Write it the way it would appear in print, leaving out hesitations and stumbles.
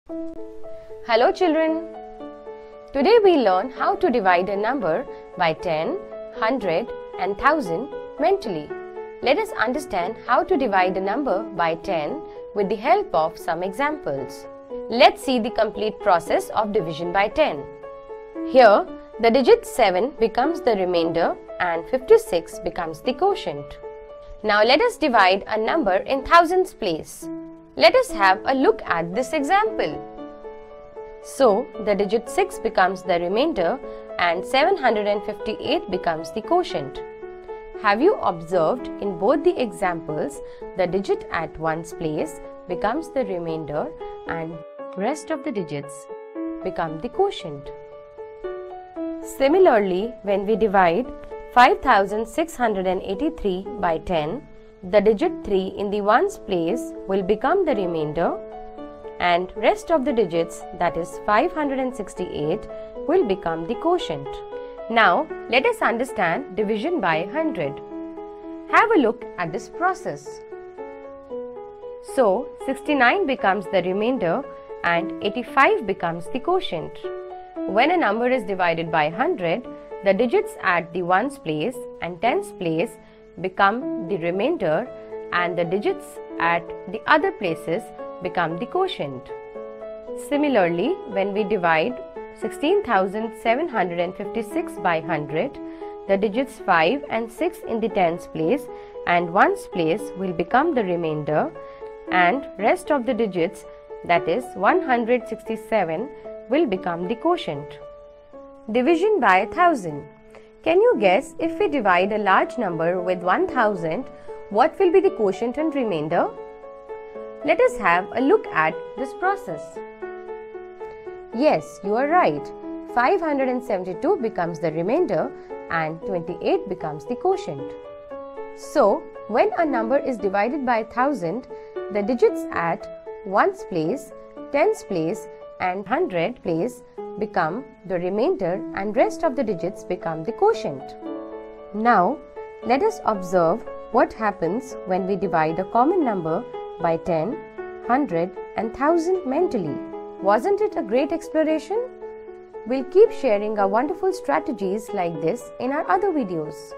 Hello children. Today we learn how to divide a number by 10, 100 and 1000 mentally. Let us understand how to divide a number by 10 with the help of some examples. Let's see the complete process of division by 10. Here, the digit 7 becomes the remainder and 56 becomes the quotient. Now let us divide a number in thousands place. Let us have a look at this example. So, the digit 6 becomes the remainder and 758 becomes the quotient. Have you observed in both the examples, the digit at ones place becomes the remainder and rest of the digits become the quotient. Similarly, when we divide 5683 by 10, the digit 3 in the ones place will become the remainder and rest of the digits, that is 568, will become the quotient. Now, let us understand division by 100. Have a look at this process. So, 69 becomes the remainder and 85 becomes the quotient. When a number is divided by 100, the digits at the ones place and tens place become the remainder and the digits at the other places become the quotient. Similarly, when we divide 16,756 by 100, the digits 5 and 6 in the tens place and ones place will become the remainder and rest of the digits, that is 167, will become the quotient. Division by 1000. Can you guess, if we divide a large number with 1000, what will be the quotient and remainder? Let us have a look at this process. Yes, you are right. 572 becomes the remainder and 28 becomes the quotient. So, when a number is divided by 1000, the digits at ones place, tens place and 100 place become the remainder and rest of the digits become the quotient. Now, let us observe what happens when we divide a common number by 10, 100 and 1000 mentally. Wasn't it a great exploration? We'll keep sharing our wonderful strategies like this in our other videos.